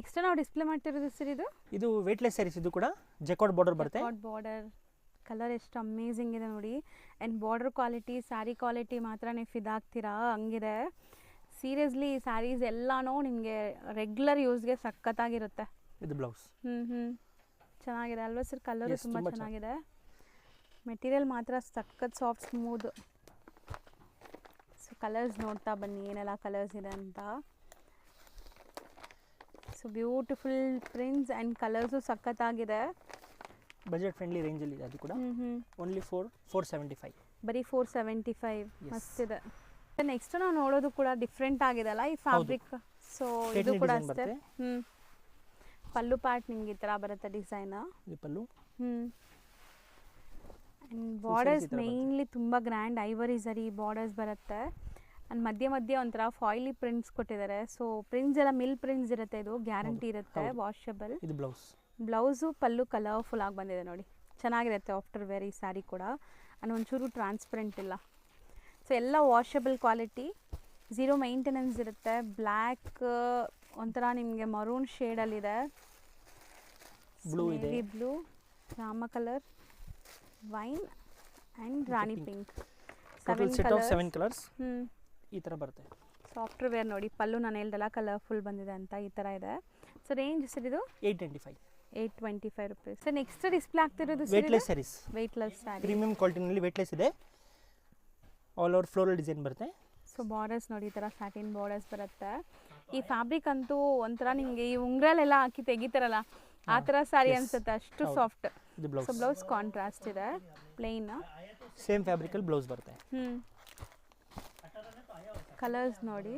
Next ನಾವು display ಮಾಡ್ತಿರೋದು sir ಇದು ವೇಟ್ಲೆಸ್ ಸ್ಯಾರೀಸ್. ಇದು ಕೂಡ ಜಕಾರ್ಡ್ ಬಾರ್ಡರ್ ಬರುತ್ತೆ. ಬಾರ್ಡರ್ ಕಲರ್ ಎಷ್ಟು ಅಮೇಝಿಂಗ್ ಇದೆ ನೋಡಿ. And border quality, sari quality ಮಾತ್ರ ನೀವು ಫಿದಾಗ್ತೀರಾ ಹಂಗಿದೆ. ಸೀರಿಯಸ್ಲಿ ಈ ಸ್ಯಾರೀಸ್ ಎಲ್ಲಾನು ನಿಮಗೆ ರೆಗ್ಯುಲರ್ ಯೂಸ್ಗೆ ಸಖತ್ತಾಗಿರುತ್ತೆ. ಇದು ಬ್ಲೌಸ್. ಚೆನ್ನಾಗಿದೆ ಅಲ್ವಾ ಸರ್? ಕಲರು ತುಂಬ ಚೆನ್ನಾಗಿದೆ. ಮೆಟೀರಿಯಲ್ ಮಾತ್ರ ಸಖತ್ ಸಾಫ್ಟ್ ಸ್ಮೂತ್. ಸೊ ಕಲರ್ಸ್ ನೋಡ್ತಾ ಬನ್ನಿ ಏನೆಲ್ಲ ಕಲರ್ಸ್ ಇದೆ ಅಂತ. So beautiful prints and colours ಸಖತ್ತಾಗಿದೆ. ಬಜೆಟ್ ಫ್ರೆಂಡ್ಲಿ ರೇಂಜಲ್ಲಿ ಇದೆ. ಅದು ಕೂಡ ಓನ್ಲಿ 475. ಬರೀ 475 ಮಸ್ತಿದೆ. ನೆಕ್ಸ್ಟ್ ನಾವು ನೋಡೋದು ಕೂಡ ಡಿಫ್ರೆಂಟ್ ಆಗಿದೆಲ್ಲ ಈ ಫ್ಯಾಬ್ರಿಕ್. ಸೊ ಇದು ಕೂಡ ಅಷ್ಟೇ. ಪಲ್ಲು ಪಾರ್ಟ್ ನಿಮ್ಗೆ ಈ ಥರ ಬರುತ್ತೆ ಡಿಸೈನ್. ಪಲ್ಲು. ಬಾರ್ಡರ್ಸ್ ಮೇನ್ಲಿ ತುಂಬ ಗ್ರ್ಯಾಂಡ್ ಐವರಿ ಝರಿ ಬಾರ್ಡರ್ಸ್ ಬರುತ್ತೆ. ಆ್ಯಂಡ್ ಮಧ್ಯೆ ಮಧ್ಯೆ ಒಂಥರ ಫಾಯ್ಲಿ ಪ್ರಿಂಟ್ಸ್ ಕೊಟ್ಟಿದ್ದಾರೆ. ಸೊ ಪ್ರಿಂಟ್ಸ್ ಎಲ್ಲ ಮಿಲ್ ಪ್ರಿಂಟ್ಸ್ ಇರುತ್ತೆ. ಇದು ಗ್ಯಾರಂಟಿ ಇರುತ್ತೆ, ವಾಷಬಲ್. ಇದು ಬ್ಲೌಸ್. ಬ್ಲೌಸು ಪಲ್ಲು ಕಲರ್ಫುಲ್ ಆಗಿ ಬಂದಿದೆ ನೋಡಿ. ಚೆನ್ನಾಗಿರುತ್ತೆ ಆಫ್ಟರ್ ವೇರ್ ಈ ಸ್ಯಾರಿ ಕೂಡ. ಆ್ಯಂಡ್ ಒಂಚೂರು ಟ್ರಾನ್ಸ್ಪರೆಂಟ್ ಇಲ್ಲ. ಸೊ ಎಲ್ಲ ವಾಷಬಲ್ ಕ್ವಾಲಿಟಿ, ಝೀರೋ ಮೈಂಟೆನೆನ್ಸ್ ಇರುತ್ತೆ. ಬ್ಲ್ಯಾಕ್ ಒಂಥರ ನಿಮಗೆ ಮರೂನ್ ಶೇಡಲ್ಲಿದೆ. ಬ್ಲೂ ಇದೆ, blue, Rama colour, wine and Rani pink. Seven colours ಈ ಥರ ಬರುತ್ತೆ. ಸಾಫ್ಟ್ ವೇರ್ ನೋಡಿ. ಪಲ್ಲು ನಾನು ಹೇಳ್ದಲ್ಲ ಕಲರ್ಫುಲ್ ಬಂದಿದೆ ಅಂತ, ಈ ಥರ ಇದೆ. ಸೊ ರೇಂಜ್ ಸರ್ ಇದು 825 ರೂಪೀಸ್. ಸೊ ನೆಕ್ಸ್ಟ್ ಡಿಸ್ಪ್ಲೇ ಆಗ್ತಿರೋದು weightless sarees. Weightless saree, premium ಕ್ವಾಲಿಟಿನಲ್ಲಿ ವೇಟ್ಲೆಸ್ ಇದೆ. ಆಲ್ ಓವರ್ ಫ್ಲೋರಲ್ ಡಿಸೈನ್ ಬರುತ್ತೆ. ಸೊ ಬಾರ್ಡರ್ಸ್ ನೋಡಿ ಈ ಥರ ಸ್ಯಾಟಿನ್ ಬಾರ್ಡರ್ಸ್ ಬರುತ್ತೆ. ಈ ಫ್ಯಾಬ್ರಿಕ್ ಅಂತೂ ಒಂಥರ ನಿಮಗೆ ಈ ಉಂಗ್ರಲ್ಲೆಲ್ಲ ಹಾಕಿ ತೆಗಿತಾರಲ್ಲ ಆ ಥರ ಸ್ಯಾರಿ ಅನ್ಸುತ್ತೆ, ಅಷ್ಟು ಸಾಫ್ಟ್. ಸೊ ಬ್ಲೌಸ್ ಕಾಂಟ್ರಾಸ್ಟ್ ಇದೆ, ಪ್ಲೇನ್. ಸೇಮ್ ಫ್ಯಾಬ್ರಿಕಲ್ಲಿ ಬ್ಲೌಸ್ ಬರುತ್ತೆ. ಕಲರ್ಸ್ ನೋಡಿ.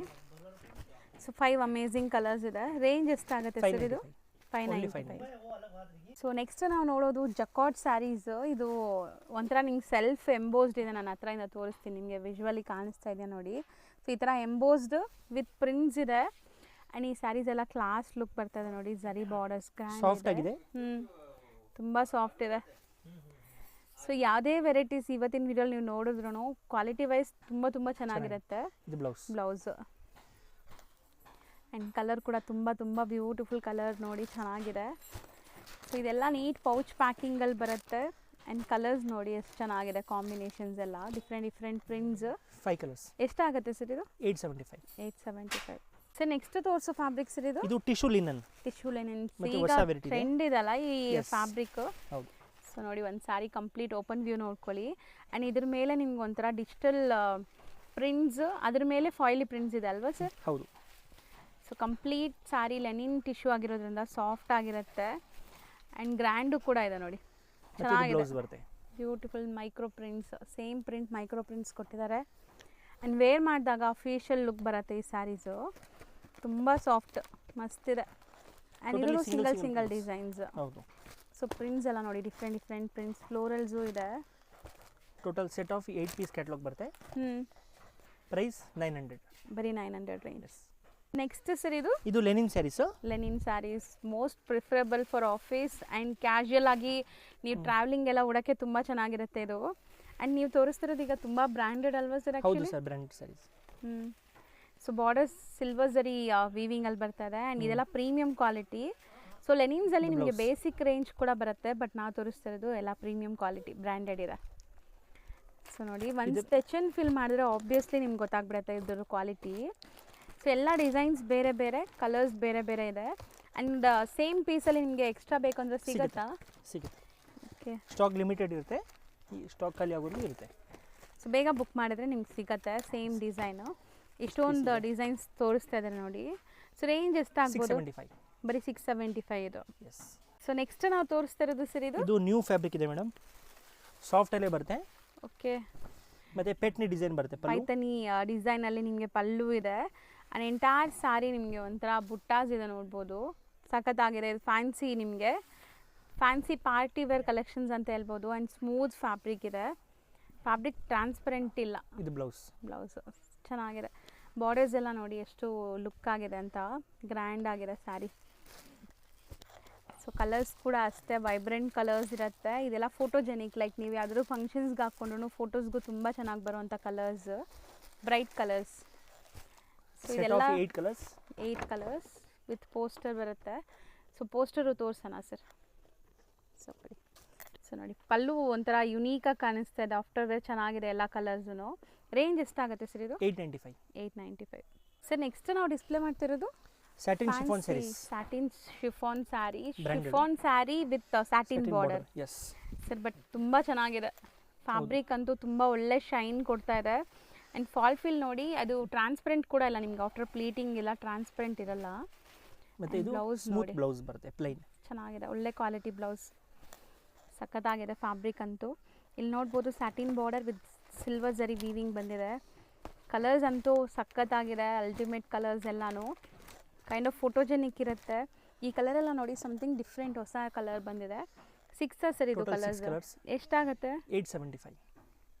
ಸೊ 5 ಅಮೇಝಿಂಗ್ ಕಲರ್ಸ್ ಇದೆ. ರೇಂಜ್ ಎಷ್ಟಾಗುತ್ತೆ ಸರ್ ಇದು? 595. ಸೊ ನೆಕ್ಸ್ಟ್ ನಾವು ನೋಡೋದು ಜಕಾರ್ಡ್ ಸ್ಯಾರೀಸ್. ಇದು ಒಂಥರ ನಿಮ್ಗೆ ಸೆಲ್ಫ್ ಎಂಬೋಸ್ಡ್ ಇದೆ. ನಾನು ಹತ್ರದಿಂದ ತೋರಿಸ್ತೀನಿ ನಿಮಗೆ, ವಿಜುವಲಿ ಕಾಣಿಸ್ತಾ ಇದೆ ನೋಡಿ. ಸೊ ಈ ಥರ ಎಂಬೋಸ್ಡ್ ವಿತ್ ಪ್ರಿಂಟ್ಸ್ ಇದೆ. ಆ್ಯಂಡ್ ಈ ಸ್ಯಾರೀಸ್ ಎಲ್ಲ ಕ್ಲಾಸ್ ಲುಕ್ ಬರ್ತದೆ ನೋಡಿ. ಝರಿ ಬಾರ್ಡರ್ಸ್ ಸಾಫ್ಟ್ ಆಗಿದೆ, ತುಂಬ ಸಾಫ್ಟ್ ಇದೆ. ಸೊ ಯಾವುದೇ ವೆರೈಟೀಸ್ ಇವತ್ತಿನ ವಿಡಿಯೋಲಿ ನೀವು ನೋಡಿದ್ರು ಕ್ವಾಲಿಟಿ ವೈಸ್ ತುಂಬ ಚೆನ್ನಾಗಿರುತ್ತೆ. ಇದು ಬ್ಲೌಸ್. ಆ್ಯಂಡ್ ಕಲರ್ ಕೂಡ ತುಂಬ ಬ್ಯೂಟಿಫುಲ್ ಕಲರ್ ನೋಡಿ, ಚೆನ್ನಾಗಿದೆ. ಸೊ ಇದೆಲ್ಲ ನೀಟ್ ಪೌಚ್ ಪ್ಯಾಕಿಂಗಲ್ಲಿ ಬರುತ್ತೆ. ಆ್ಯಂಡ್ ಕಲರ್ಸ್ ನೋಡಿ ಎಷ್ಟು ಚೆನ್ನಾಗಿದೆ, ಕಾಂಬಿನೇಷನ್ಸ್ ಎಲ್ಲ ಡಿಫ್ರೆಂಟ್ ಪ್ರಿಂಟ್ಸ್. 5 ಕಲರ್ಸ್. ಎಷ್ಟಾಗುತ್ತೆ ಸರ್ ಇದು? 875. ಸರ್ ನೆಕ್ಸ್ಟ್ ತೋರಿಸೋ ಫ್ಯಾಬ್ರಿಕ್ ಸರ್ ಇದು ಟಿಶ್ಯೂ ಲಿನನ್. ಈಗ ಟ್ರೆಂಡ್ ಇದಲ್ಲ ಈ ಫ್ಯಾಬ್ರಿಕ್. ಹೌದು. ಸೊ ನೋಡಿ ಒಂದು ಸ್ಯಾರಿ ಕಂಪ್ಲೀಟ್ ಓಪನ್ ವ್ಯೂ ನೋಡ್ಕೊಳ್ಳಿ. ಆ್ಯಂಡ್ ಇದ್ರ ಮೇಲೆ ನಿಮ್ಗೆ ಒಂಥರ ಡಿಜಿಟಲ್ ಪ್ರಿಂಟ್ಸ್, ಅದ್ರ ಮೇಲೆ ಫಾಯಿಲಿ ಪ್ರಿಂಟ್ಸ್ ಇದೆ ಅಲ್ವಾ ಸರ್? ಹೌದು. So complete sari linen tissue ಆಗಿರೋದ್ರಿಂದ ಸಾಫ್ಟ್ ಆಗಿರುತ್ತೆ. ಆ್ಯಂಡ್ ಗ್ರ್ಯಾಂಡು ಕೂಡ ಇದೆ ನೋಡಿ, ಚೆನ್ನಾಗಿದೆ. Beautiful micro prints, same print micro prints ಕೊಟ್ಟಿದ್ದಾರೆ. ಆ್ಯಂಡ್ ವೇರ್ ಮಾಡಿದಾಗ ಫೇಶಿಯಲ್ ಲುಕ್ ಬರುತ್ತೆ ಈ ಸ್ಯಾರೀಸು. ತುಂಬ ಸಾಫ್ಟ್, ಮಸ್ತಿದೆ. ಆ್ಯಂಡ್ ಇದು ಸಿಂಗಲ್ ಡಿಸೈನ್ಸ್. ಹೌದು. ಸೊ ಪ್ರಿಂಟ್ಸ್ ಎಲ್ಲ ನೋಡಿ, ಡಿಫ್ರೆಂಟ್ ಪ್ರಿಂಟ್ಸ್, ಫ್ಲೋರಲ್ಸು ಇದೆ. Total set of 8 piece catalogue ಬರುತ್ತೆ. ಪ್ರೈಸ್ 900. ಬರೀ 900 ರೇಂಜ್. ನೆಕ್ಸ್ಟ್ ಸರ್ ಇದು linen saris most preferable for office and casual ಆಗಿ ನೀವು ಟ್ರಾವೆಲಿಂಗ್ ಎಲ್ಲ ಉಡೋಕ್ಕೆ ತುಂಬ ಚೆನ್ನಾಗಿರುತ್ತೆ ಇದು. ಆ್ಯಂಡ್ ನೀವು ತೋರಿಸ್ತಿರೋದು ಈಗ ತುಂಬ ಬ್ರ್ಯಾಂಡೆಡ್ ಅಲ್ವಾ ಸರ್? ಹೌದು sir, branded sarees. So borders silver zari ವೀವಿಂಗಲ್ಲಿ ಬರ್ತದೆ. ಆ್ಯಂಡ್ ಇದೆಲ್ಲ ಪ್ರೀಮಿಯಂ ಕ್ವಾಲಿಟಿ. ಸೊ ಲೆನಿನ್ಸಲ್ಲಿ ನಿಮಗೆ ಬೇಸಿಕ್ ರೇಂಜ್ ಕೂಡ ಬರುತ್ತೆ, ಬಟ್ ನಾವು ತೋರಿಸ್ತಿರೋದು ಎಲ್ಲ ಪ್ರೀಮಿಯಂ ಕ್ವಾಲಿಟಿ ಬ್ರ್ಯಾಂಡೆಡ್ ಇದೆ. ಸೊ ನೋಡಿ, ಒಂದು ಸ್ಟೆಚನ್ ಫಿಲ್ ಮಾಡಿದ್ರೆ ಆಬ್ವಿಯಸ್ಲಿ ನಿಮ್ಗೆ ಗೊತ್ತಾಗ್ಬಿಡುತ್ತೆ ಇದ್ರ ಕ್ವಾಲಿಟಿ. ಸೊ ಎಲ್ಲ ಡಿಸೈನ್ಸ್ ಬೇರೆ ಕಲರ್ಸ್ ಬೇರೆ ಇದೆ. ಆ್ಯಂಡ್ ಸೇಮ್ ಪೀಸಲ್ಲಿ ನಿಮಗೆ ಎಕ್ಸ್ಟ್ರಾ ಬೇಕಂದ್ರೆ ಸಿಗುತ್ತಾ? ಸಿಗುತ್ತೆ. ಓಕೆ. ಸ್ಟಾಕ್ ಲಿಮಿಟೆಡ್ ಇರುತ್ತೆ, ಈ ಸ್ಟಾಕ್ ಖಾಲಿ ಆಗೋದು ಇರುತ್ತೆ. ಸೊ ಬೇಗ ಬುಕ್ ಮಾಡಿದ್ರೆ ನಿಮ್ಗೆ ಸಿಗುತ್ತೆ ಸೇಮ್ ಡಿಸೈನು. ಇಷ್ಟೊಂದು ಡಿಸೈನ್ಸ್ ತೋರಿಸ್ತಾ ಇದ್ದಾರೆ ನೋಡಿ. ಸೊ ರೇಂಜ್ ಎಷ್ಟಾಗ್ಬೋದು? 675. ಬರೀ 675 ಇದು. ಸೊ ನೆಕ್ಸ್ಟ್ ನಾವು ತೋರಿಸ್ತಾ ಇರೋದು ಸರ್ ಇದು ನ್ಯೂ ಫ್ಯಾಬ್ರಿಕ್ ಇದೆ ಮೇಡಮ್, ಸಾಫ್ಟಲ್ಲೇ ಬರುತ್ತೆ. ಓಕೆ. ಮತ್ತು ಪೆಟ್ನಿ ಡಿಸೈನ್ ಬರುತ್ತೆ, ಪೈತನಿ ಡಿಸೈನಲ್ಲಿ ನಿಮಗೆ ಪಲ್ಲು ಇದೆ. ಆ್ಯಂಡ್ ಎಂಟೈರ್ ಸ್ಯಾರಿ ನಿಮಗೆ ಒಂಥರ ಬುಟ್ಟಾಸ್ ಇದೆ ನೋಡ್ಬೋದು, ಸಖತ್ತಾಗಿದೆ. ಇದು ಫ್ಯಾನ್ಸಿ, ನಿಮಗೆ ಫ್ಯಾನ್ಸಿ ಪಾರ್ಟಿ ವೇರ್ ಕಲೆಕ್ಷನ್ಸ್ ಅಂತ ಹೇಳ್ಬೋದು. ಆ್ಯಂಡ್ ಸ್ಮೂತ್ ಫ್ಯಾಬ್ರಿಕ್ ಇದೆ, ಫ್ಯಾಬ್ರಿಕ್ ಟ್ರಾನ್ಸ್ಪರೆಂಟ್ ಇಲ್ಲ. ಇದು ಬ್ಲೌಸ್ ಚೆನ್ನಾಗಿದೆ. ಬಾರ್ಡರ್ಸ್ ಎಲ್ಲ ನೋಡಿ ಎಷ್ಟು ಲುಕ್ ಆಗಿದೆ ಅಂತ, ಗ್ರ್ಯಾಂಡ್ ಆಗಿದೆ ಸ್ಯಾರಿ. ಸೊ ಕಲರ್ಸ್ ಕೂಡ ಅಷ್ಟೇ ವೈಬ್ರೆಂಟ್ ಕಲರ್ಸ್ ಇರುತ್ತೆ. ಇದೆಲ್ಲ ಫೋಟೋಜೆನಿಕ್, ಲೈಕ್ ನೀವು ಯಾವ್ದಾದ್ರು ಫಂಕ್ಷನ್ಸ್ಗೆ ಹಾಕ್ಕೊಂಡ್ರು ಫೋಟೋಸ್ಗೂ ತುಂಬ ಚೆನ್ನಾಗಿ ಬರುವಂಥ ಕಲರ್ಸ್, ಬ್ರೈಟ್ ಕಲರ್ಸ್. ಸೊ ಇದೆಲ್ಲ 8 ಕಲರ್ಸ್. ವಿತ್ ಪೋಸ್ಟರ್ ಬರುತ್ತೆ. ಸೊ ಪೋಸ್ಟರು ತೋರಿಸೋಣ ಸರ್. ಸೊ ಕೊಡಿ. ಸೊ ನೋಡಿ ಪಲ್ಲು ಒಂಥರ ಯುನೀಕಾಗಿ ಕಾಣಿಸ್ತಾ ಇದೆ, ಆಫ್ಟರ್ ವೇರ್ ಚೆನ್ನಾಗಿದೆ ಎಲ್ಲ ಕಲರ್ಸು. ರೇಂಜ್ ಎಷ್ಟಾಗುತ್ತೆ ಸರ್ ಇದು? 895. 895. ಸರ್ ನೆಕ್ಸ್ಟ್ ನಾವು ಡಿಸ್ಪ್ಲೇ ಮಾಡ್ತಿರೋದು satin chiffon saris. Satin chiffon sari, Branded. Chiffon sari with satin border. Yes sir but ತುಂಬ ಚೆನ್ನಾಗಿದೆ. ಫ್ಯಾಬ್ರಿಕ್ ಅಂತೂ ತುಂಬ ಒಳ್ಳೆ ಶೈನ್ ಕೊಡ್ತಾ ಇದೆ. ಆ್ಯಂಡ್ ಫಾಲ್ ಫಿಲ್ ನೋಡಿ, ಅದು ಟ್ರಾನ್ಸ್ಪರೆಂಟ್ ಕೂಡ ಇಲ್ಲ ನಿಮ್ಗೆ. ಆಫ್ಟರ್ ಪ್ಲೀಟಿಂಗ್ ಇಲ್ಲ, ಟ್ರಾನ್ಸ್ಪರೆಂಟ್ ಇರಲ್ಲ. ಮತ್ತೆ ಇದು ಬ್ಲೌಸ್ ಸ್ಮೂತ್ ನೋಡಿ, ಬ್ಲೌಸ್ ಬರುತ್ತೆ ಪ್ಲೈನ್. ಚೆನ್ನಾಗಿದೆ, ಒಳ್ಳೆ ಕ್ವಾಲಿಟಿ ಬ್ಲೌಸ್, ಸಖತ್ತಾಗಿದೆ ಫ್ಯಾಬ್ರಿಕ್ ಅಂತೂ. ಇಲ್ಲಿ ನೋಡ್ಬೋದು ಸ್ಯಾಟಿನ್ ಬಾರ್ಡರ್ ವಿತ್ ಸಿಲ್ವರ್ ಜರಿ ವೀವಿಂಗ್ ಬಂದಿದೆ. ಕಲರ್ಸ್ ಅಂತೂ ಸಖತ್ತಾಗಿದೆ, ಅಲ್ಟಿಮೇಟ್ ಕಲರ್ಸ್ ಎಲ್ಲಾನು ಕೈಂಡ್ ಆಫ್ ಫೋಟೋಜೆನಿಕ್ ಇರುತ್ತೆ. ಈ ಕಲರೆಲ್ಲ ನೋಡಿ ಸಮಥಿಂಗ್ ಡಿಫ್ರೆಂಟ್, ಹೊಸ ಕಲರ್ ಬಂದಿದೆ. 6 ಸರ್ ಇದು ಕಲರ್ಸ್. ಎಷ್ಟಾಗುತ್ತೆ? 875.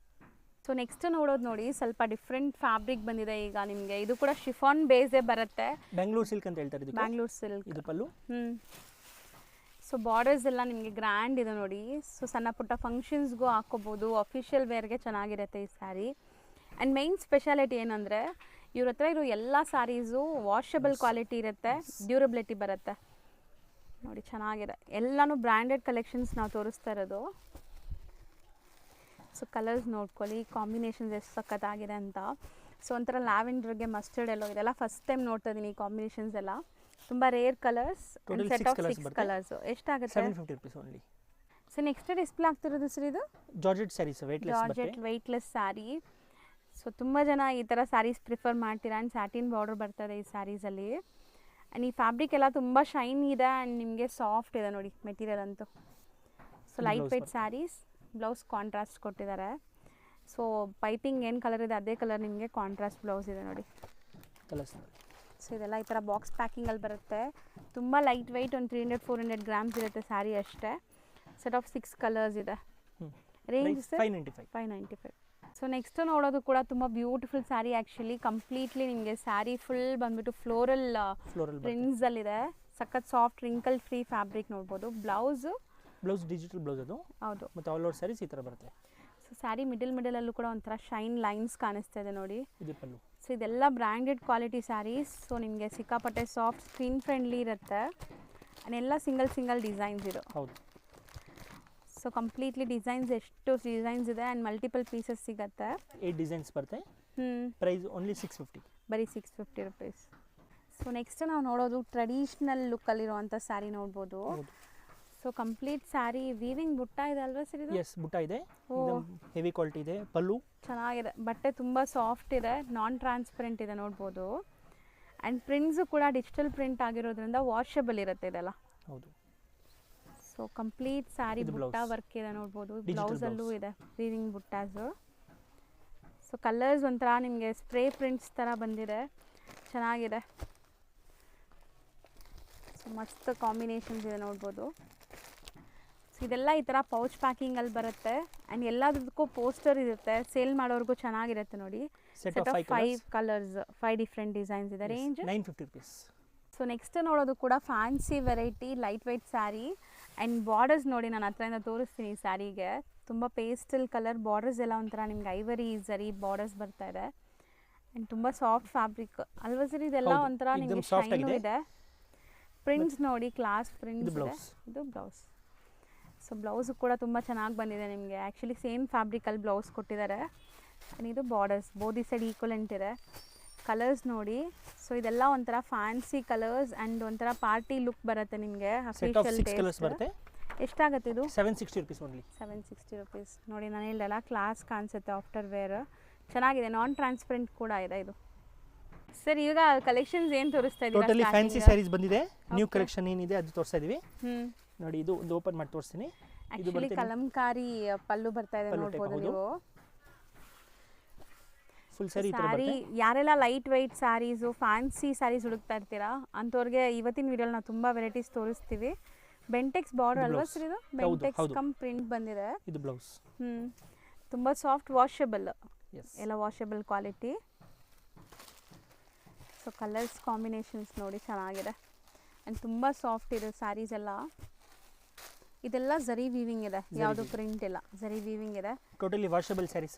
ಸೊ ನೆಕ್ಸ್ಟ್ ನೋಡೋದು ನೋಡಿ, ಸ್ವಲ್ಪ ಡಿಫ್ರೆಂಟ್ ಫ್ಯಾಬ್ರಿಕ್ ಬಂದಿದೆ ಈಗ ನಿಮಗೆ. ಇದು ಕೂಡ ಶಿಫಾನ್ ಬೇಸೇ ಬರುತ್ತೆ. ಬ್ಯಾಂಗ್ಳೂರ್ ಸಿಲ್ಕ್ ಅಂತ ಹೇಳ್ತಾರೆ ಇದಕ್ಕೆ. ಬ್ಯಾಂಗ್ಳೂರ್ ಸಿಲ್ಕ್. ಇದು ಪಲ್ಲು. ಸೊ ಬಾರ್ಡರ್ಸ್ ಎಲ್ಲ ನಿಮಗೆ ಗ್ರ್ಯಾಂಡ್ ಇದೆ ನೋಡಿ. ಸೊ ಸಣ್ಣ ಪುಟ್ಟ ಫಂಕ್ಷನ್ಸ್ಗೂ ಹಾಕೋಬೋದು, ಅಫಿಷಿಯಲ್ ವೇರ್ಗೆ ಚೆನ್ನಾಗಿರುತ್ತೆ ಈ ಸ್ಯಾರಿ. ಆ್ಯಂಡ್ ಮೈನ್ ಸ್ಪೆಷಾಲಿಟಿ ಏನಂದರೆ ಇವ್ರ ಹತ್ರ ಇರೋ ಎಲ್ಲ ಸ್ಯಾರೀಸು ವಾಷಬಲ್ ಕ್ವಾಲಿಟಿ ಇರುತ್ತೆ, ಡ್ಯೂರಬಿಲಿಟಿ ಬರುತ್ತೆ ನೋಡಿ, ಚೆನ್ನಾಗಿದೆ. ಎಲ್ಲನೂ ಬ್ರ್ಯಾಂಡೆಡ್ ಕಲೆಕ್ಷನ್ಸ್ ನಾವು ತೋರಿಸ್ತಾ ಇರೋದು. ಸೊ ಕಲರ್ಸ್ ನೋಡ್ಕೊಳ್ಳಿ, ಕಾಂಬಿನೇಷನ್ಸ್ ಎಷ್ಟು ಸಖತ್ತಾಗಿದೆ ಅಂತ. ಸೊ ಒಂಥರ ಲ್ಯಾವೆಂಡರ್ಗೆ ಮಸ್ಟರ್ಡ್ ಎಲ್ಲೋ, ಇದೆಲ್ಲ ಫಸ್ಟ್ ಟೈಮ್ ನೋಡ್ತಾ ಇದ್ದೀನಿ ಈ ಕಾಂಬಿನೇಷನ್ಸ್ ಎಲ್ಲ. ತುಂಬ rare colours, set of 6 colours. ಎಷ್ಟಾಗುತ್ತೆ? 750 rupees only. So next display ಆಗ್ತಿರೋದು ಸರ್ ಇದು georgette sarees, georgette weightless saree. So ತುಂಬ ಜನ ಈ ಥರ ಸ್ಯಾರೀಸ್ ಪ್ರಿಫರ್ ಮಾಡ್ತೀರಾ. ಆ್ಯಂಡ್ ಸ್ಯಾಟಿನ್ ಬಾರ್ಡರ್ ಬರ್ತದೆ ಈ ಸ್ಯಾರೀಸಲ್ಲಿ. ಆ್ಯಂಡ್ ಈ ಫ್ಯಾಬ್ರಿಕ್ ಎಲ್ಲ ತುಂಬ ಶೈನ್ ಇದೆ ಆ್ಯಂಡ್ ನಿಮಗೆ ಸಾಫ್ಟ್ ಇದೆ ನೋಡಿ ಮೆಟೀರಿಯಲ್ ಅಂತೂ. So light weight saris, blouse contrast ಕೊಟ್ಟಿದ್ದಾರೆ. ಸೊ ಪೈಪಿಂಗ್ ಏನು ಕಲರ್ ಇದೆ ಅದೇ ಕಲರ್ ನಿಮಗೆ ಕಾಂಟ್ರಾಸ್ಟ್ ಬ್ಲೌಸ್ ಇದೆ ನೋಡಿ. ಕಲರ್ಸ್. ಸೊ ಇದೆಲ್ಲ ಈ ಥರ ಬಾಕ್ಸ್ ಪ್ಯಾಕಿಂಗಲ್ಲಿ ಬರುತ್ತೆ. ತುಂಬ ಲೈಟ್ ವೆಯ್ಟ್, ಒಂದು 300-400 ಗ್ರಾಮ್ಸ್ ಇರುತ್ತೆ ಸ್ಯಾರಿ ಅಷ್ಟೇ. ಸೆಟ್ ಆಫ್ 6 ಕಲರ್ಸ್ ಇದೆ. ರೇಂಜ್ 595. ಸೊ ನೆಕ್ಸ್ಟ್ ನೋಡೋದು ಕೂಡ ತುಂಬ ಬ್ಯೂಟಿಫುಲ್ ಸ್ಯಾರಿ ಆ್ಯಕ್ಚುಲಿ. ಕಂಪ್ಲೀಟ್ಲಿ ನಿಮಗೆ ಸ್ಯಾರಿ ಫುಲ್ ಬಂದ್ಬಿಟ್ಟು ಫ್ಲೋರಲ್ ಪ್ರಿಂಟ್ಸಲ್ಲಿದೆ. ಸಖತ್ ಸಾಫ್ಟ್ ರಿಂಕಲ್ ಫ್ರೀ ಫ್ಯಾಬ್ರಿಕ್ ನೋಡ್ಬೋದು. ಬ್ಲೌಸ್ ಡಿಜಿಟಲ್ ಬ್ಲೌಸ್ ಅದು. ಹೌದು. ಮತ್ತು ಆಲ್ ಓವರ್ ಸ್ಯಾರೀಸ್ ಈ ಥರ ಬರುತ್ತೆ. ಸೊ ಸ್ಯಾರಿ ಮಿಡಲಲ್ಲೂ ಕೂಡ ಒಂಥರ ಶೈನ್ ಲೈನ್ಸ್ ಕಾಣಿಸ್ತಾ ಇದೆ ನೋಡಿ. ಇದು ಪಲ್ಲು. ಸೊ ಇದೆಲ್ಲ ಬ್ರ್ಯಾಂಡೆಡ್ ಕ್ವಾಲಿಟಿ ಸ್ಯಾರೀಸ್. ಸೊ ನಿಮಗೆ ಸಿಕ್ಕಾಪಟ್ಟೆ ಸಾಫ್ಟ್, ಸ್ಕ್ರೀನ್ ಫ್ರೆಂಡ್ಲಿ ಇರುತ್ತೆ. ಆ್ಯಂಡ್ ಎಲ್ಲ ಸಿಂಗಲ್ ಡಿಸೈನ್ಸ್ ಇದು. ಹೌದು. ಸೊ ಕಂಪ್ಲೀಟ್ಲಿ ಡಿಸೈನ್ಸ್, ಎಷ್ಟು ಡಿಸೈನ್ಸ್ ಇದೆ ಆ್ಯಂಡ್ ಮಲ್ಟಿಪಲ್ ಪೀಸಸ್ ಸಿಗುತ್ತೆ. 8 ಡಿಸೈನ್ಸ್ ಬರುತ್ತೆ. Price only 650. ಬರೀ 650 rupees. ಸೊ ನೆಕ್ಸ್ಟ್ ನಾವು ನೋಡೋದು ಟ್ರೆಡಿಷ್ನಲ್ ಲುಕ್ಕಲ್ಲಿರುವಂಥ ಸ್ಯಾರಿ ನೋಡ್ಬೋದು. ಸೊ ಕಂಪ್ಲೀಟ್ ಸ್ಯಾರಿ ವೀವಿಂಗ್ ಬುಟ್ಟ ಇದೆ ಅಲ್ವಾ ಸರ್ ಇದು? ಎಸ್, ಬುಟ್ಟ ಇದೆ. ಹೆವಿ ಕ್ವಾಲಿಟಿ ಇದೆ. ಪಲ್ಲು ಚೆನ್ನಾಗಿದೆ, ಬಟ್ಟೆ ತುಂಬ ಸಾಫ್ಟ್ ಇದೆ, ನಾನ್ ಟ್ರಾನ್ಸ್ಪರೆಂಟ್ ಇದೆ ನೋಡ್ಬೋದು. ಆ್ಯಂಡ್ ಪ್ರಿಂಟ್ಸು ಕೂಡ ಡಿಜಿಟಲ್ ಪ್ರಿಂಟ್ ಆಗಿರೋದ್ರಿಂದ ವಾಷಬಲ್ ಇರುತ್ತೆ ಇದೆಲ್ಲ. ಹೌದು. ಸೊ ಕಂಪ್ಲೀಟ್ ಸ್ಯಾರಿ ಬುಟ್ಟ ವರ್ಕ್ ಇದೆ ನೋಡ್ಬೋದು. ಬ್ಲೌಸಲ್ಲೂ ಇದೆ ವೀವಿಂಗ್ ಬುಟ್ಟಾಸು. ಸೊ ಕಲರ್ಸ್ ಒಂಥರ ನಿಮಗೆ ಸ್ಪ್ರೇ ಪ್ರಿಂಟ್ಸ್ ಥರ ಬಂದಿದೆ, ಚೆನ್ನಾಗಿದೆ. ಸೊ ಮಸ್ತ್ ಕಾಂಬಿನೇಷನ್ಸ್ ಇದೆ ನೋಡ್ಬೋದು. ಸೊ ಇದೆಲ್ಲ ಈ ಥರ ಪೌಚ್ ಪ್ಯಾಕಿಂಗಲ್ಲಿ ಬರುತ್ತೆ. ಆ್ಯಂಡ್ ಎಲ್ಲದಕ್ಕೂ ಪೋಸ್ಟರ್ ಇರುತ್ತೆ, ಸೇಲ್ ಮಾಡೋರ್ಗೂ ಚೆನ್ನಾಗಿರುತ್ತೆ ನೋಡಿ. Set of 5 colours, 5 different designs ಇದೆ. Range 950 rupees. ಸೊ ನೆಕ್ಸ್ಟ್ ನೋಡೋದು ಕೂಡ fancy variety light weight saree. And borders ನೋಡಿ, ನಾನು ಹತ್ರದಿಂದ ತೋರಿಸ್ತೀನಿ ಈ ಸ್ಯಾರಿಗೆ. ತುಂಬ ಪೇಸ್ಟಲ್ ಕಲರ್ ಬಾರ್ಡರ್ಸ್ ಎಲ್ಲ ಒಂಥರ ನಿಮ್ಗೆ ಐವರಿ ಜರಿ ಬಾರ್ಡರ್ಸ್ ಬರ್ತಾ ಇದೆ. ಆ್ಯಂಡ್ ತುಂಬ ಸಾಫ್ಟ್ ಫ್ಯಾಬ್ರಿಕ್ ಅಲ್ವಾ ಸರ್? ಇದೆಲ್ಲ ಒಂಥರ ನಿಮಗೆ ಶೈನು ಇದೆ. ಪ್ರಿಂಟ್ಸ್ ನೋಡಿ, ಕ್ಲಾಸ್ ಪ್ರಿಂಟ್ಸ್ ಇದೆ. ಇದು ಬ್ಲೌಸ್. ಸೊ ಬ್ಲೌಸು ಕೂಡ ತುಂಬ ಚೆನ್ನಾಗಿ ಬಂದಿದೆ ನಿಮಗೆ. ಆ್ಯಕ್ಚುಲಿ ಸೇಮ್ ಫ್ಯಾಬ್ರಿಕಲ್ಲಿ ಬ್ಲೌಸ್ ಕೊಟ್ಟಿದ್ದಾರೆ. ಆ್ಯಂಡ್ ಇದು ಬಾರ್ಡರ್ಸ್ ಬೋದಿ ಸೈಡ್ ಈಕ್ವಲೆಂಟ್ ಇದೆ. ಕಲರ್ಸ್ ನೋಡಿ. ಸೊ ಇದೆಲ್ಲ ಒಂಥರ ಫ್ಯಾನ್ಸಿ ಕಲರ್ಸ್ ಆ್ಯಂಡ್ ಒಂಥರ ಪಾರ್ಟಿ ಲುಕ್ ಬರುತ್ತೆ ನಿಮಗೆ. ಅಫಿಷಿಯಲ್ ಕಲರ್ಸ್ ಬರುತ್ತೆ. ಎಷ್ಟಾಗುತ್ತೆ ಇದು? 760 rupees only. 760 rupees. ನೋಡಿ ನಾನು ಹೇಳ್ದಲ್ಲ, ಕ್ಲಾಸ್ ಕಾಣಿಸುತ್ತೆ ಆಫ್ಟರ್ ವೇರ್, ಚೆನ್ನಾಗಿದೆ. ನಾನ್ ಟ್ರಾನ್ಸ್ಪರೆಂಟ್ ಕೂಡ ಇದೆ ಇದು. ಸರ್ ಈಗ ಕಲೆಕ್ಷನ್ಸ್ ಏನು ತೋರಿಸ್ತಾ ಇದ್ದೀರಾ? ಟೋಟಲಿ ಫ್ಯಾನ್ಸಿ ಸ್ಯಾರೀಸ್ ಬಂದಿದೆ. ನ್ಯೂ ಕಲೆಕ್ಷನ್ ಏನಿದೆ ಅದು ತೋರಿಸ್ತಾ ಇದೀವಿ ನೋಡಿ. ಇದು ಒಂದು ಓಪನ್ ಮಾಡಿ ತೋರಿಸ್ತೀನಿ. ಆಕ್ಚುಲಿ ಕಲಂಕಾರಿ ಪಲ್ಲು ಬರ್ತಾ ಇದೆ ನೋಡ್ಬೋದು ನೀವು. ಫುಲ್ ಸ್ಯಾರಿ ಯಾರೆಲ್ಲ light weight saris, fancy saris ಹುಡುಕ್ತಾ ಇರ್ತೀರಾ ಅಂಥವ್ರಿಗೆ ಇವತ್ತಿನ ವಿಡಿಯೋಲಿ ನಾವು ತುಂಬ ವೆರೈಟೀಸ್ ತೋರಿಸ್ತೀವಿ. ಬೆಂಟೆಕ್ಸ್ ಬಾರ್ಡರ್ ಅಲ್ವಾ ಸರ್ ಇದು? ಬೆಂಟೆಕ್ಸ್ ಕಮ್ ಪ್ರಿಂಟ್ ಬಂದಿದೆ. ಇದು ಬ್ಲೌಸ್. ತುಂಬ ಸಾಫ್ಟ್, ವಾಷಬಲ್, ಎಲ್ಲ washable quality. So colours combinations ನೋಡಿ, ಚೆನ್ನಾಗಿದೆ. ಆ್ಯಂಡ್ ತುಂಬ ಸಾಫ್ಟ್ ಇದೆ ಸ್ಯಾರೀಸ್ ಎಲ್ಲ. ಇದೆಲ್ಲ ಜರಿ ವೀವಿಂಗ್ ಇದೆ, ಯಾವುದು ಪ್ರಿಂಟ್ ಇಲ್ಲ, ಜರಿ ವೀವಿಂಗ್ ಇದೆ. Totally washable saris.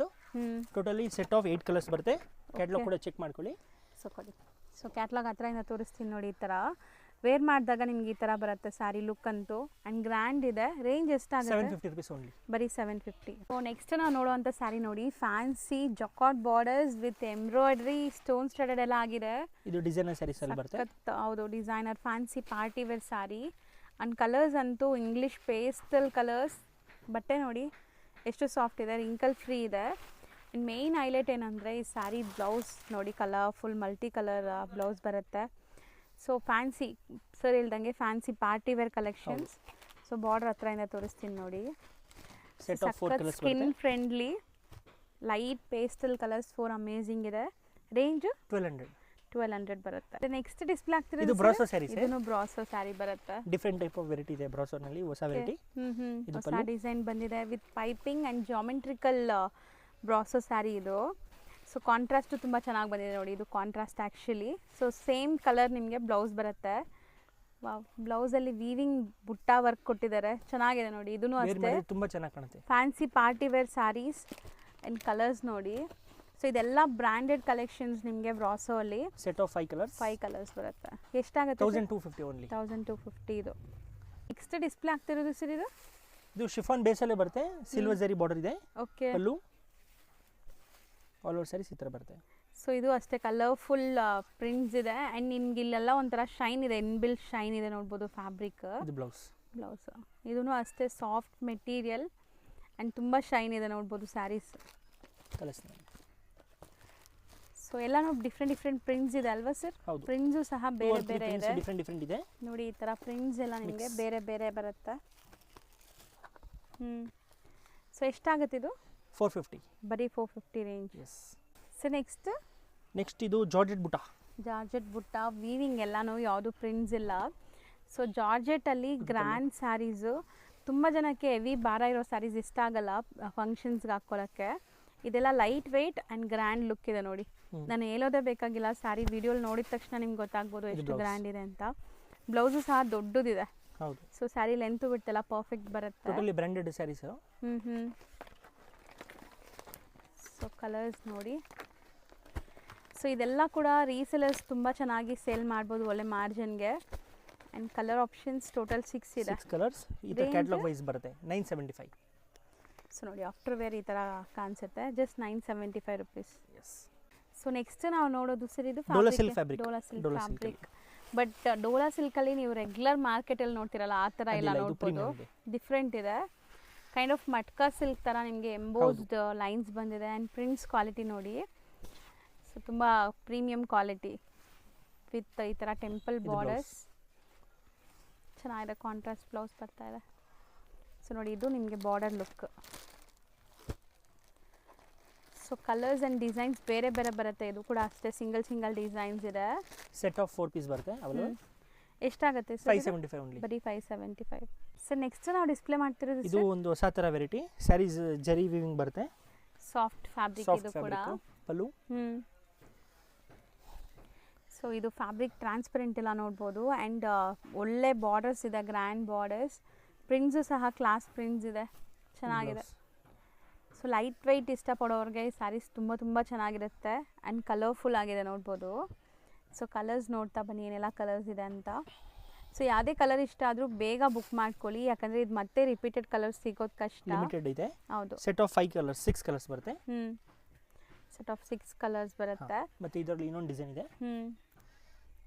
Totally set of 8 colours ಬರುತ್ತೆ. ಕ್ಯಾಟಲಾಗ್ ಕೂಡ ಚೆಕ್ ಮಾಡ್ಕೊಳ್ಳಿ. ಸೊ ಕೊಡಿ. ಸೊ ಕ್ಯಾಟ್ಲಾಗ್ ಹತ್ರದಿಂದ ತೋರಿಸ್ತೀನಿ ನೋಡಿ. ಈ ಥರ ವೇರ್ ಮಾಡಿದಾಗ ನಿಮ್ಗೆ ಈ ಥರ ಬರುತ್ತೆ ಸ್ಯಾರಿ ಲುಕ್ ಅಂತೂ. ಆ್ಯಂಡ್ ಗ್ರ್ಯಾಂಡ್ ಇದೆ. ರೇಂಜ್ ಎಷ್ಟಾಗುತ್ತೆ? 750 rupees ಓನ್ಲಿ. ಬರೀ 750. ಸೊ ನೆಕ್ಸ್ಟ್ ನಾವು ನೋಡುವಂಥ ಸ್ಯಾರಿ ನೋಡಿ, fancy jacquard borders with embroidery stone studded ಎಲ್ಲ ಆಗಿದೆ. ಇದು ಡಿಸೈನರ್ ಸ್ಯಾರೀಸ್ ಅಲ್ಲಿ ಬರುತ್ತೆ. ಹೌದು, designer fancy party wear saree. And colours ಅಂತೂ ಇಂಗ್ಲೀಷ್ ಪೇಸ್ಟಲ್ ಕಲರ್ಸ್. ಬಟ್ಟೆ ನೋಡಿ ಎಷ್ಟು ಸಾಫ್ಟ್ ಇದೆ, ರಿಂಕಲ್ ಫ್ರೀ ಇದೆ. ಆ್ಯಂಡ್ ಮೇಯ್ನ್ ಹೈಲೈಟ್ ಏನಂದರೆ ಈ ಸ್ಯಾರಿ ಬ್ಲೌಸ್ ನೋಡಿ, ಕಲರ್ಫುಲ್ ಮಲ್ಟಿ ಕಲರ್ ಬ್ಲೌಸ್ ಬರುತ್ತೆ. ಸೊ ಫ್ಯಾನ್ಸಿ ಸರ್ ಹೇಳ್ದಂಗೆ fancy party wear collections. So border ಹತ್ರದಿಂದ ತೋರಿಸ್ತೀನಿ ನೋಡಿ. Set of 4 colours skin friendly light pastel colours 4 amazing ಇದೆ. ರೇಂಜ್ 1200 ಬರುತ್ತೆ. ನೆಕ್ಸ್ಟ್ ಡಿಸ್ಪ್ಲೇ ಆಗ್ತಿರೋದು ಇದು ಬ್ರಾಸೋ ಸ್ಯಾರೀಸ್. ಇದನ್ನು ಬ್ರಾಸೋ ಸ್ಯಾರಿ ಬರುತ್ತೆ. ಡಿಫರೆಂಟ್ ಟೈಪ್ ಆಫ್ ವೆರೈಟಿ ಇದೆ ಬ್ರಾಸೋ ನಲ್ಲಿ, ಹೊಸ ವೆರೈಟಿ. ಹೊಸ ಡಿಸೈನ್ ಬಂದಿದೆ with piping and geometrical brasso sari ಇದು. ಸೊ ಕಾಂಟ್ರಾಸ್ಟು ತುಂಬ ಚೆನ್ನಾಗಿ ಬಂದಿದೆ ನೋಡಿ, ಇದು contrast actually. So same colour ನಿಮಗೆ ಬ್ಲೌಸ್ ಬರುತ್ತೆ. ಬ್ಲೌಸಲ್ಲಿ ವೀವಿಂಗ್ ಬುಟ್ಟ ವರ್ಕ್ ಕೊಟ್ಟಿದ್ದಾರೆ, ಚೆನ್ನಾಗಿದೆ ನೋಡಿ. ಇದೂ ಅಷ್ಟೇ ತುಂಬ ಚೆನ್ನಾಗಿ ಕಾಣುತ್ತೆ. Fancy party wear saris and colours ನೋಡಿ. ಸೊ ಇದೆಲ್ಲ ಬ್ರ್ಯಾಂಡೆಡ್ ಕಲೆಕ್ಷನ್ಸ್ ನಿಮಗೆ ಬ್ರಾಸೋ ಅಲ್ಲಿ. ಸೆಟ್ ಆಫ್ 5 ಕಲರ್ಸ್ ಬರುತ್ತೆ. ಎಷ್ಟಾಗುತ್ತೆ? 1250 ಓನ್ಲಿ. 1250 ಇದು. ನೆಕ್ಸ್ಟ್ ಡಿಸ್ಪ್ಲೇ ಆಗ್ತಿರೋದು ಸರ್ ಇದು ಶಿಫಾನ್ ಬೇಸಲ್ಲೇ ಬರುತ್ತೆ. ಸಿಲ್ವರ್ ಜರಿ ಬಾರ್ಡರ್ ಇದೆ. Okay. Pallu all over saris ಈ ಥರ ಬರುತ್ತೆ. ಸೊ ಇದು ಅಷ್ಟೇ ಕಲರ್ಫುಲ್ ಪ್ರಿಂಟ್ಸ್ ಇದೆ. ಆ್ಯಂಡ್ ನಿಮ್ಗೆ ಇಲ್ಲೆಲ್ಲ ಒಂಥರ ಶೈನ್ ಇದೆ, ಇನ್ಬಿಲ್ಟ್ ಶೈನ್ ಇದೆ ನೋಡ್ಬೋದು ಫ್ಯಾಬ್ರಿಕ್. ಇದು ಬ್ಲೌಸ್. ಇದೂ ಅಷ್ಟೇ ಸಾಫ್ಟ್ ಮೆಟೀರಿಯಲ್ ಆ್ಯಂಡ್ ತುಂಬ ಶೈನ್ ಇದೆ ನೋಡ್ಬೋದು ಸ್ಯಾರೀಸ್. ಸೊ ಎಲ್ಲನೂ ಡಿಫ್ರೆಂಟ್ ಪ್ರಿಂಟ್ಸ್ ಇದೆ ಅಲ್ವಾ ಸರ್? ಪ್ರಿಂಟ್ಸು ಸಹ ಬೇರೆ ಬೇರೆ ಇದೆ. ಡಿಫ್ರೆಂಟ್ ಇದೆ ನೋಡಿ, ಈ ಥರ ಪ್ರಿಂಟ್ಸ್ ಎಲ್ಲ ನಿಮಗೆ ಬೇರೆ ಬೇರೆ ಬರುತ್ತೆ. ಸೊ ಎಷ್ಟಾಗುತ್ತೆ ಇದು? 450. ಬರೀ 450 ರೇಂಜ್. ಸೊ ನೆಕ್ಸ್ಟ್ ಇದು ಜಾರ್ಜೆಟ್ ಬುಟ್ಟ. ವೀವಿಂಗ್ ಎಲ್ಲನೂ ಯಾವುದು ಪ್ರಿಂಟ್ಸ್ ಇಲ್ಲ. ಸೊ ಜಾರ್ಜೆಟಲ್ಲಿ ಗ್ರ್ಯಾಂಡ್ ಸ್ಯಾರೀಸು. ತುಂಬ ಜನಕ್ಕೆ ಹೆವಿ ಭಾರ ಇರೋ ಸ್ಯಾರೀಸ್ ಇಷ್ಟ ಆಗಲ್ಲ ಫಂಕ್ಷನ್ಸ್ಗೆ ಹಾಕ್ಕೊಳ್ಳೋಕ್ಕೆ. ಇದೆಲ್ಲ light weight and grand look ಇದೆ ನೋಡಿ. ನಾನು ಹೇಳೋದೇ ಬೇಕಾಗಿಲ್ಲ, ಸ್ಯಾರಿ ವಿಡಿಯೋಲಿ ನೋಡಿದ ತಕ್ಷಣ ನಿಮ್ಗೆ ಗೊತ್ತಾಗ್ಬೋದು ಎಷ್ಟು ಗ್ರ್ಯಾಂಡ್ ಇದೆ ಅಂತ. ಬ್ಲೌಸು ಸಹ ದೊಡ್ಡದಿದೆ. ಸೊ ಸ್ಯಾರಿ ಲೆಂತ್ ಬಿಡ್ತೆಲ್ಲ ಪರ್ಫೆಕ್ಟ್ ಬರುತ್ತೆ. ಬ್ರ್ಯಾಂಡೆಡ್ ಸ್ಯಾರೀಸ್. ಸೊ ಕಲರ್ಸ್ ನೋಡಿ. ಸೊ ಇದೆಲ್ಲ ಕೂಡ ರೀಸೆಲರ್ಸ್ ತುಂಬ ಚೆನ್ನಾಗಿ ಸೇಲ್ ಮಾಡ್ಬೋದು ಒಳ್ಳೆ ಮಾರ್ಜಿನ್ಗೆ. ಆ್ಯಂಡ್ ಕಲರ್ ಆಪ್ಷನ್ಸ್ ಟೋಟಲ್ 6 ಇದೆ. 6 ಕಲರ್ಸ್. ಇದು ಕ್ಯಾಟಲಾಗ್ ವೈಸ್ ಬರುತ್ತೆ. 975. ಸೊ ನೋಡಿ, ಆಫ್ಟರ್ ವೇರ್ ಈ ಥರ ಕಾಣಿಸುತ್ತೆ. Just 975 rupees. ಸೊ ನೆಕ್ಸ್ಟ್ ನಾವು ನೋಡೋದು ಸರ್ ಇದು Dola silk fabric. But Dola ಸಿಲ್ಕಲ್ಲಿ ನೀವು ರೆಗ್ಯುಲರ್ ಮಾರ್ಕೆಟಲ್ಲಿ ನೋಡ್ತಿರಲ್ಲ ಆ ಥರ ಎಲ್ಲ ನೋಡ್ಬೋದು. ಡಿಫ್ರೆಂಟ್ ಇದೆ. ಕೈಂಡ್ ಆಫ್ ಮಟ್ಕಾ ಸಿಲ್ಕ್ ಥರ ನಿಮಗೆ ಎಂಬೋಸ್ಡ್ ಲೈನ್ಸ್ ಬಂದಿದೆ. ಆ್ಯಂಡ್ ಪ್ರಿಂಟ್ಸ್ ಕ್ವಾಲಿಟಿ ನೋಡಿ. ಸೊ ತುಂಬ ಪ್ರೀಮಿಯಂ ಕ್ವಾಲಿಟಿ ವಿತ್ ಈ ಥರ ಟೆಂಪಲ್ ಬಾರ್ಡರ್ಸ್. ಚೆನ್ನಾಗಿದೆ. ಕಾಂಟ್ರಾಸ್ಟ್ ಬ್ಲೌಸ್ ಬರ್ತಾ ಇದೆ. ಸೊ ನೋಡಿ, ಇದು ನಿಮಗೆ border look. So colours and designs ಬೇರೆ ಬೇರೆ ಬರುತ್ತೆ. ಇದು ಕೂಡ ಅಷ್ಟೇ ಸಿಂಗಲ್ ಡಿಸೈನ್ಸ್ ಇದೆ. ಸೆಟ್ ಆಫ್ 4 ಪೀಸ್ ಬರುತ್ತೆ. ಎಷ್ಟಾಗುತ್ತೆ ಸರ್? 575 ಓನ್ಲಿ. ಬರೀ 575. ಸರ್ ನೆಕ್ಸ್ಟ್ ನಾವು ಡಿಸ್ಪ್ಲೇ ಮಾಡ್ತಿರೋದು ಇದು ಒಂದು ಹೊಸ ಥರ ವೆರೈಟಿ ಸ್ಯಾರೀಸ್. ಜರಿ ವೀವಿಂಗ್ ಬರುತ್ತೆ. ಸಾಫ್ಟ್ ಫ್ಯಾಬ್ರಿಕ್ ಇದು ಕೂಡ. ಪಲ್ಲು. ಸೊ ಇದು ಫ್ಯಾಬ್ರಿಕ್ ಟ್ರಾನ್ಸ್ಪರೆಂಟ್ ಎಲ್ಲ ನೋಡ್ಬೋದು. ಆ್ಯಂಡ್ ಒಳ್ಳೆ ಬಾರ್ಡರ್ಸ್ ಇದೆ, ಗ್ರ್ಯಾಂಡ್ ಬಾರ್ಡರ್ಸ್. ಪ್ರಿಂಟ್ಸು ಸಹ ಕ್ಲಾಸ್ ಪ್ರಿಂಟ್ಸ್ ಇದೆ, ಚೆನ್ನಾಗಿದೆ. ಸೊ ಲೈಟ್ ವೆಯ್ಟ್ ಇಷ್ಟಪಡೋರಿಗೆ ಈ ಸ್ಯಾರೀಸ್ ತುಂಬ ಚೆನ್ನಾಗಿರುತ್ತೆ. ಆ್ಯಂಡ್ ಕಲರ್ಫುಲ್ ಆಗಿದೆ ನೋಡ್ಬೋದು. ಸೊ ಕಲರ್ಸ್ ನೋಡ್ತಾ ಬನ್ನಿ ಏನೆಲ್ಲ ಕಲರ್ಸ್ ಇದೆ ಅಂತ. ಸೊ ಯಾವುದೇ ಕಲರ್ ಇಷ್ಟ ಆದರೂ ಬೇಗ ಬುಕ್ ಮಾಡ್ಕೊಳ್ಳಿ, ಯಾಕಂದರೆ ಇದು ಮತ್ತೆ ರಿಪೀಟೆಡ್ ಕಲರ್ಸ್ ಸಿಗೋದು ಕಷ್ಟ. ಲಿಮಿಟೆಡ್ ಇದೆ. ಹೌದು. ಸೆಟ್ ಆಫ್ 6 ಕಲರ್ಸ್ ಬರುತ್ತೆ. ಸೆಟ್ ಆಫ್ 6 ಕಲರ್ಸ್ ಬರುತ್ತೆ. ಮತ್ತು ಇದರಲ್ಲಿ ಇನ್ನೊಂದು ಡಿಸೈನ್ ಇದೆ,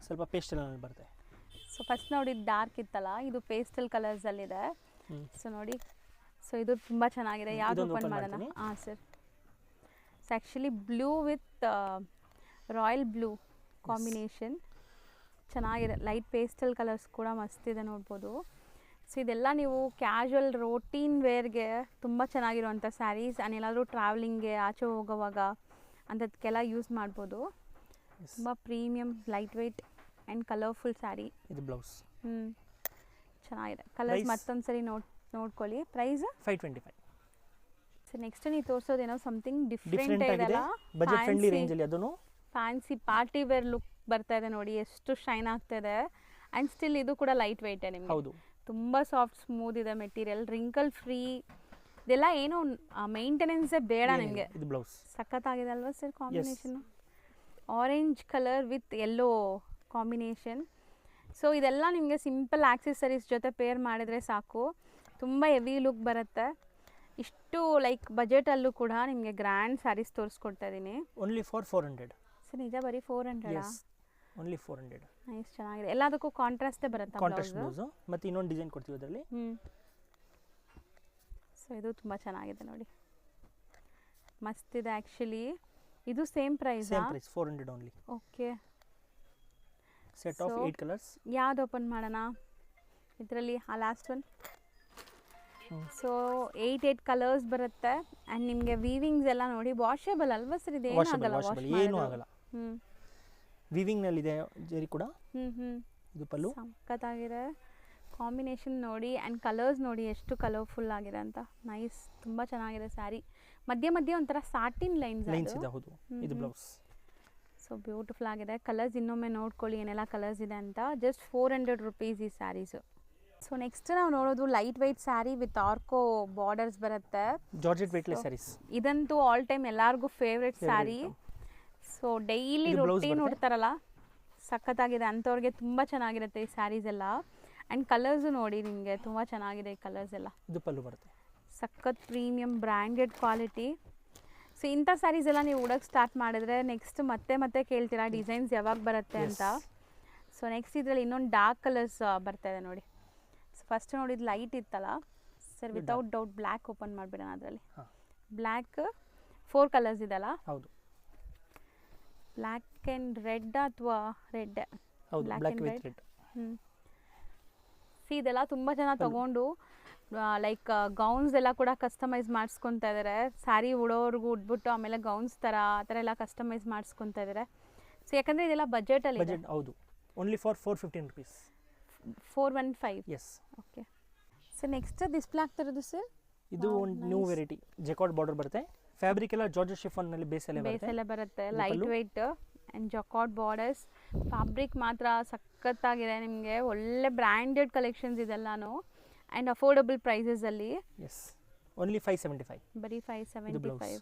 ಸ್ವಲ್ಪ ಪೇಸ್ಟಲ್ ಬರುತ್ತೆ. ಸೊ ಫಸ್ಟ್ ನೋಡಿ ಡಾರ್ಕ್ ಇತ್ತಲ್ಲ, ಇದು ಪೇಸ್ಟಲ್ ಕಲರ್ಸಲ್ಲಿದೆ. ಸೊ ನೋಡಿ, ಸೊ ಇದು ತುಂಬ ಚೆನ್ನಾಗಿದೆ. ಯಾವುದು ಓಪನ್ ಮಾಡೋಣ? ಹಾಂ sir. So actually blue with royal blue combination ಚೆನ್ನಾಗಿದೆ. ಲೈಟ್ ಪೇಸ್ಟಲ್ ಕಲರ್ಸ್ ಕೂಡ ಮಸ್ತಿದೆ ನೋಡ್ಬೋದು. ಸೊ ಇದೆಲ್ಲ ನೀವು ಕ್ಯಾಶುವಲ್ ರೋಟೀನ್ ವೇರ್ಗೆ ತುಂಬ ಚೆನ್ನಾಗಿರುವಂಥ ಸ್ಯಾರೀಸ್. ಏನಾದರೂ ಟ್ರಾವೆಲಿಂಗ್ಗೆ ಆಚೆ ಹೋಗೋವಾಗ ಅಂಥದಕ್ಕೆಲ್ಲ ಯೂಸ್ ಮಾಡ್ಬೋದು. ತುಂಬ premium light weight and colourful sari. ಇದು ಬ್ಲೌಸ್. ಚೆನ್ನಾಗಿದೆ. ಕಲರ್ಸ್ ಮತ್ತೊಂದು ಸರಿ ನೋಡ್ಕೊಳ್ಳಿ. ಪ್ರೈಸ್ 525. ಸೊ ನೆಕ್ಸ್ಟ್ ನೀವು ತೋರಿಸೋದೇನೋ ಸಮಥಿಂಗ್ ಡಿಫ್ರೆಂಟ್ ಇದೆಲ್ಲ. ಬಜೆಟ್ ಫ್ರೆಂಡ್ಲಿ ರೇಂಜ್ ಅಲ್ಲಿ ಅದನ್ನು ಫ್ಯಾನ್ಸಿ ಪಾರ್ಟಿ ವೇರ್ ಲುಕ್ ಬರ್ತಾ ಇದೆ ನೋಡಿ, ಎಷ್ಟು ಶೈನ್ ಆಗ್ತಾ ಇದೆ. ಆ್ಯಂಡ್ ಸ್ಟಿಲ್ ಇದು ಕೂಡ ಲೈಟ್ ವೆಯ್ಟೇ ನಿಮಗೆ. ಹೌದು. ತುಂಬ ಸಾಫ್ಟ್ ಸ್ಮೂತ್ ಇದೆ ಮೆಟೀರಿಯಲ್, ರಿಂಕಲ್ ಫ್ರೀ. ಇದೆಲ್ಲ ಏನು ಮೇಂಟೆನೆನ್ಸೇ ಬೇಡ ನಿಮಗೆ. ಇದು ಬ್ಲೌಸ್ ಸಖತ್ತಾಗಿದೆ ಅಲ್ವಾ sir combination? Orange colour with yellow combination. So ಇದೆಲ್ಲ ನಿಮಗೆ ಸಿಂಪಲ್ ಆಕ್ಸೆಸರೀಸ್ ಜೊತೆ ಪೇರ್ ಮಾಡಿದರೆ ಸಾಕು, ತುಂಬ ಹೆವಿ ಲುಕ್ ಬರುತ್ತೆ. ಇಷ್ಟು ಲೈಕ್ ಬಜೆಟಲ್ಲೂ ಕೂಡ ನಿಮಗೆ ಗ್ರ್ಯಾಂಡ್ ಸ್ಯಾರೀಸ್ ತೋರಿಸ್ಕೊಡ್ತಾ ಇದ್ದೀನಿ. Only for 400. ಸರ್ ನಿಜ ಬರೀ 400? S, only 400. ನೈಸ್, ಚೆನ್ನಾಗಿದೆ. ಎಲ್ಲದಕ್ಕೂ ಕಾಂಟ್ರಾಸ್ಟೇ ಬರುತ್ತೆ ಕಾಂಟ್ರಾಸ್ಟ್ ಬ್ಲೌಸು ಮತ್ತು ಇನ್ನೊಂದು ಡಿಸೈನ್ ಕೊಡ್ತೀವಿ ಅದರಲ್ಲಿ. ಸೊ ಇದು ತುಂಬ ಚೆನ್ನಾಗಿದೆ ನೋಡಿ, ಮಸ್ತಿದೆ ಆ್ಯಕ್ಚುಲಿ. ಇದು same price? Same price 400 only. Okay. Set of 8 colours. ಯಾವ್ದು ಓಪನ್ ಮಾಡೋಣ ಇದರಲ್ಲಿ? ಆ ಲಾಸ್ಟ್ ಒನ್. ಸೊ 8 ಕಲರ್ಸ್ ಬರುತ್ತೆ. ಆ್ಯಂಡ್ ನಿಮಗೆ ವೀವಿಂಗ್ಸ್ ಎಲ್ಲ ನೋಡಿ ವಾಷೇಬಲ್ ಅಲ್ವಾ ಸರ್? ಇದು ಏನಾಗಲ್ಲ, ವಾಶ್ ಏನೂ ಆಗಲ್ಲ. ವೀವಿಂಗ್ನಲ್ಲಿದೆ ಜರಿ ಕೂಡ. ಇದು ಪಲ್ಲು. ಸಖತ್ತಾಗಿದೆ ಕಾಂಬಿನೇಷನ್ ನೋಡಿ, ಆ್ಯಂಡ್ ಕಲರ್ಸ್ ನೋಡಿ ಎಷ್ಟು ಕಲರ್ಫುಲ್ ಆಗಿದೆ ಅಂತ. ನೈಸ್, ತುಂಬ ಚೆನ್ನಾಗಿದೆ ಸ್ಯಾರಿ. ಮಧ್ಯೆ ಮಧ್ಯೆ ಒಂಥರ ಸಾಟಿನ್ ಲೈನ್ಸ್ ಇದೆ. ಹೌದು, ಇದು ಬ್ಲೌಸ್. ಸೊ ಬ್ಯೂಟಿಫುಲ್ ಆಗಿದೆ. ಕಲರ್ಸ್ ಇನ್ನೊಮ್ಮೆ ನೋಡ್ಕೊಳ್ಳಿ ಏನೆಲ್ಲ ಕಲರ್ಸ್ ಇದೆ ಅಂತ. ಜಸ್ಟ್ 400 ರುಪೀಸ್ ಈ ಸ್ಯಾರೀಸು. ಸೊ ನೆಕ್ಸ್ಟ್ ನಾವು ನೋಡೋದು ಲೈಟ್ ವೆಯ್ಟ್ ಸ್ಯಾರಿ ವಿತ್ ಆರ್ಕೋ ಬಾರ್ಡರ್ಸ್ ಬರುತ್ತೆ. Georgette weightless sarees. ಇದಂತೂ ಆಲ್ ಟೈಮ್ ಎಲ್ಲರಿಗೂ favourite saree. So daily routine ಉಡ್ತಾರಲ್ಲ, ಸಖತ್ತಾಗಿದೆ ಅಂಥವ್ರಿಗೆ ತುಂಬ ಚೆನ್ನಾಗಿರುತ್ತೆ ಈ ಸ್ಯಾರೀಸ್ ಎಲ್ಲ. ಆ್ಯಂಡ್ ಕಲರ್ಸು ನೋಡಿ ನಿಮಗೆ ತುಂಬ ಚೆನ್ನಾಗಿದೆ ಈ ಕಲರ್ಸ್ ಎಲ್ಲ. ಇದು ಪಲ್ಲು ಬರುತ್ತೆ. ಸಖತ್ ಪ್ರೀಮಿಯಂ ಬ್ರ್ಯಾಂಡೆಡ್ ಕ್ವಾಲಿಟಿ. ಸೊ ಇಂಥ ಸ್ಯಾರೀಸ್ ಎಲ್ಲ ನೀವು ಉಡೋಕ್ಕೆ ಸ್ಟಾರ್ಟ್ ಮಾಡಿದ್ರೆ ನೆಕ್ಸ್ಟ್ ಮತ್ತೆ ಮತ್ತೆ ಕೇಳ್ತೀರಾ ಡಿಸೈನ್ಸ್ ಯಾವಾಗ ಬರುತ್ತೆ ಅಂತ. ಸೊ ನೆಕ್ಸ್ಟ್ ಇದರಲ್ಲಿ ಇನ್ನೊಂದು ಡಾರ್ಕ್ ಕಲರ್ಸ್ ಬರ್ತಾ ಇದೆ ನೋಡಿ. ಸೊ ಫಸ್ಟ್ ನೋಡಿದ್ದು ಲೈಟ್ ಇತ್ತಲ್ಲ sir, without doubt black open ಮಾಡಿಬಿಡೋಣ. ಅದರಲ್ಲಿ ಬ್ಲ್ಯಾಕ್ 4 ಕಲರ್ಸ್ ಇದೆಲ್ಲ. ಹೌದು, ಬ್ಲ್ಯಾಕ್ ಆ್ಯಂಡ್ ರೆಡ್ ಅಥವಾ red? Black and red. See ಇದೆಲ್ಲ ತುಂಬ ಜನ ತೊಗೊಂಡು ಲೈಕ್ ಗೌನ್ಸ್ ಎಲ್ಲ ಕೂಡ ಕಸ್ಟಮೈಸ್ ಮಾಡಿಸ್ಕೊತಾ ಇದ್ದಾರೆ. ಸ್ಯಾರಿ ಉಡೋರ್ಗು ಉಡ್ಬಿಟ್ಟು ಆಮೇಲೆ ಗೌನ್ಸ್ ಥರ ಆ ಥರ ಎಲ್ಲ ಕಸ್ಟಮೈಸ್ ಮಾಡಿಸ್ಕೊತಾ ಇದ್ದಾರೆ. ಸೊ ಯಾಕಂದರೆ ಇದೆಲ್ಲ ಬಜೆಟಲ್ಲಿ. ಬಜೆಟ್ ಹೌದು, only for 415 rupees. 415. Yes. Okay. So next display ಆಗ್ತಿರೋದು ಸರ್? ಇದು ಒಂದು ನ್ಯೂ ವೆರೈಟಿ. ಜೆಕಾರ್ಡ್ ಬಾರ್ಡರ್ ಬರುತ್ತೆ. ಫ್ಯಾಬ್ರಿಕ್ ಎಲ್ಲ ಜಾರ್ಜೆಟ್ ಶಿಫಾನ್ನಲ್ಲಿ ಬೇಸಲ್ಲೇ ಬರುತ್ತೆ. Light weight and jacquard borders. Fabric ಮಾತ್ರ ಸಖತ್ತಾಗಿದೆ. ನಿಮಗೆ ಒಳ್ಳೆ ಬ್ರ್ಯಾಂಡೆಡ್ ಕಲೆಕ್ಷನ್ಸ್ ಇದೆಲ್ಲಾನು ಆ್ಯಂಡ್ ಅಫೋರ್ಡಬಲ್ ಪ್ರೈಸಸಲ್ಲಿ. Yes, only 575. ಬರೀ 575.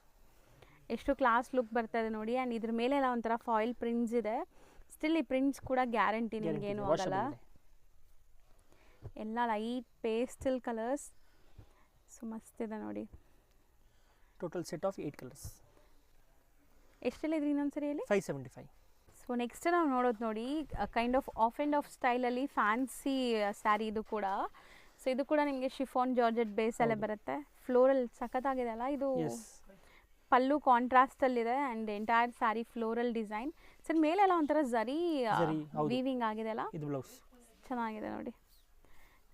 ಎಷ್ಟು ಕ್ಲಾಸ್ ಲುಕ್ ಬರ್ತಾ ಇದೆ ನೋಡಿ. ಆ್ಯಂಡ್ ಇದ್ರ ಮೇಲೆ ಎಲ್ಲ ಒಂಥರ ಫಾಯಿಲ್ ಪ್ರಿಂಟ್ಸ್ ಇದೆ. ಸ್ಟಿಲ್ ಈ ಪ್ರಿಂಟ್ಸ್ ಕೂಡ ಗ್ಯಾರಂಟಿ, ನಿಮಗೇನು ಆಗಲ್ಲ. ಎಲ್ಲ ಲೈಟ್ ಪೇಸ್ಟಲ್ ಕಲರ್ಸ್. ಸೊ ಮಸ್ತಿದೆ ನೋಡಿ. Total set of 8 colours. ಎಷ್ಟೆಲ್ಲಿದ್ರಿ ಇನ್ನೊಂದು ಸರಿ ಹೇಳಿ? 575. ಸೊ ನೆಕ್ಸ್ಟ್ ನಾವು ನೋಡೋದು ನೋಡಿ ಕೈಂಡ್ ಆಫ್ ಆ್ಯಂಡ್ ಆಫ್ ಸ್ಟೈಲಲ್ಲಿ ಫ್ಯಾನ್ಸಿ ಸ್ಯಾರಿ. ಇದು ಕೂಡ ಸೊ ಇದು ಕೂಡ ನಿಮಗೆ ಶಿಫಾನ್ ಜಾರ್ಜೆಟ್ ಬೇಸಲ್ಲೇ ಬರುತ್ತೆ. ಫ್ಲೋರಲ್ ಸಖತ್ತಾಗಿದೆ ಅಲ್ಲ ಇದು. ಪಲ್ಲು ಕಾಂಟ್ರಾಸ್ಟಲ್ಲಿದೆ and entire saree floral design. Sir ಮೇಲೆಲ್ಲ ಒಂಥರ ಜರಿ ವೀವಿಂಗ್ ಆಗಿದೆ ಅಲ್ಲ, ಇದು ಬ್ಲೌಸ್. ಚೆನ್ನಾಗಿದೆ ನೋಡಿ.